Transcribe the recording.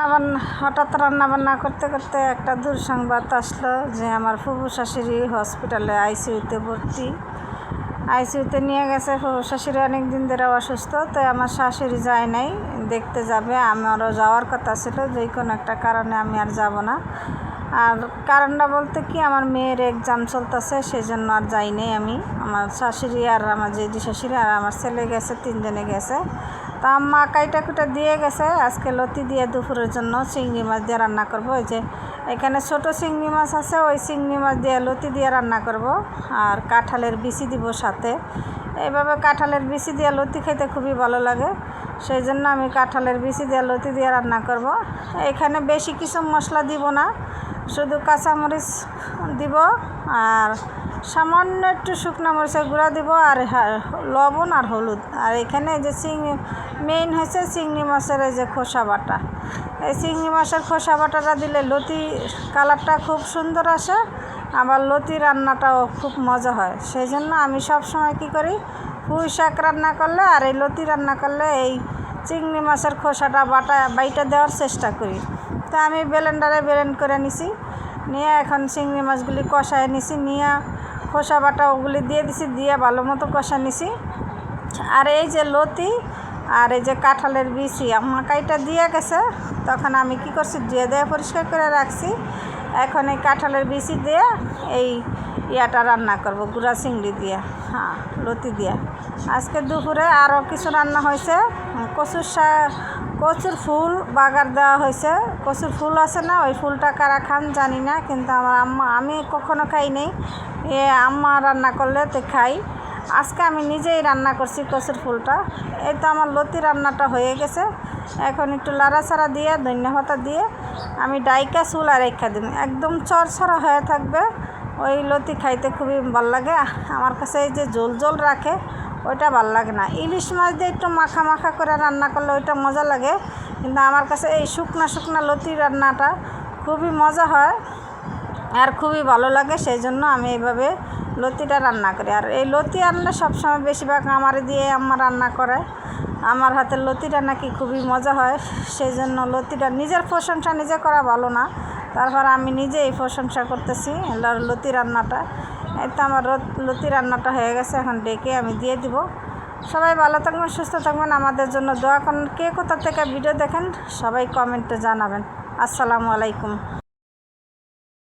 আবার হঠাৎ রান্নাবান্না করতে করতে একটা দুঃসংবাদ আসলো যে আমার ফুফু শাশুড়ি হসপিটালে আইসিইউতে ভর্তি। আইসিইউতে নিয়ে গেছে। ফুফু শাশুড়ি অনেক দিন ধরে অসুস্থ, তো আমার শাশুড়ি যায় নাই, দেখতে যাবে। আমারও যাওয়ার কথা ছিল, যে কোনো একটা কারণে আমি আর যাব না। আর কারণটা বলতে কি, আমার মেয়ের এক্সাম চলতেছে, সেই জন্য আর যাই নাই আমি। আমার শাশুড়ি আর আমার জেঠি শাশুড়ি আর আমার ছেলে গেছে, তিনজনে গেছে। তা আম্মা কাইটা কুটা দিয়ে গেছে। আজকে লতি দিয়ে দুপুরের জন্য চিংড়ি মাছ দিয়ে রান্না করব। ওই যে এখানে ছোট চিংড়ি মাছ আছে, ওই চিংড়ি মাছ দিয়ে লতি দিয়ে রান্না করব। আর কাঁঠালের বিচি দিব সাথে। এইভাবে কাঁঠালের বিচি দিয়ে লতি খেতে খুবই ভালো লাগে, সেই জন্য আমি কাঁঠালের বিচি দিয়ে লতি দিয়ে রান্না করব। এখানে বেশি কিছু মশলা দিব না, শুধু কাঁচামরিচ দিব আর সামান্য একটু শুকনো মরিচের গুঁড়া দিব আর লবণ আর হলুদ। আর এখানে যে মেইন হয়েছে চিংড়ি মাছের এই যে খোসা বাটা। এই চিংড়ি মাছের খোসা বাটাটা দিলে লতি কালারটা খুব সুন্দর আসে, আবার লতি রান্নাটাও খুব মজা হয়। সেই জন্য আমি সবসময় কী করি, পুঁই শাক রান্না করলে আর এই লতি রান্না করলে এই চিংড়ি মাছের খোসাটা বাইটা দেওয়ার চেষ্টা করি। তো আমি ব্লেন্ডারে ব্লেন্ড করে নিছি, নিয়ে এখন চিংড়ি মাছগুলি কষায় নিছি, নিয়ে খোসা বাটা ওগুলি দিয়ে দিছি, দিয়ে ভালো মতো কষা নিছি। আর এই যে লতি আর এই যে কাঁঠালের বিচি আম্মা কাইটা দিয়ে গেছে, তখন আমি কি করছি, দিয়ে পরিষ্কার করে রাখছি। এখন এই কাঁঠালের বিচি দিয়ে এই ইয়াটা রান্না করব, গুঁড়া চিংড়ি দিয়ে, হ্যাঁ লতি দিয়ে। আজকে দুপুরে আরও কিছু রান্না হয়েছে। কচুর ফুল বাগার দেওয়া হয়েছে। কচুর ফুল আছে না, ওই ফুলটা কারা খান জানি না, কিন্তু আমার আম্মা, আমি কখনো খাই নেই, আম্মা রান্না করলে তো খাই। আজকে আমি নিজেই রান্না করছি কচুর ফুলটা। এই তো আমার লতি রান্নাটা হয়ে গেছে। এখন একটু লাড়াচাড়া দিয়ে ধনিয়া পাতা দিয়ে আমি ডাইকা চুলা রেখা দিব, একদম চরছরা হয়ে থাকবে। ওই লতি খাইতে খুবই ভাল লাগে আমার কাছে। এই যে ঝোল ঝোল রাখে ওইটা ভাল লাগে না। ইলিশ মাছ দিয়ে একটু মাখা মাখা করে রান্না করলে ওইটা মজা লাগে, কিন্তু আমার কাছে এই শুকনা শুকনা লতি রান্নাটা খুবই মজা হয় আর খুবই ভালো লাগে। সেই জন্য আমি এইভাবে লতিটা রান্না করি। আর এই লতি রান্না সবসময় বেশিরভাগ আমার দিয়ে আম্মা রান্না করে। আমার হাতের লতিটা নাকি খুবই মজা হয়, সেই জন্য লতিটা, নিজের প্রশংসা নিজে করা ভালো না, তারপর আমি নিজে এই প্রশংসা করতেছি লতি রান্নাটা। এই তো আমার লতি রান্নাটা হয়ে গেছে, এখন ডেকে আমি দিয়ে দিব। সবাই ভালো থাকবেন, সুস্থ থাকবেন, আমাদের জন্য দোয়া করুন। কে কোথা থেকে ভিডিও দেখেন সবাই কমেন্টে জানাবেন। আসসালামু আলাইকুম।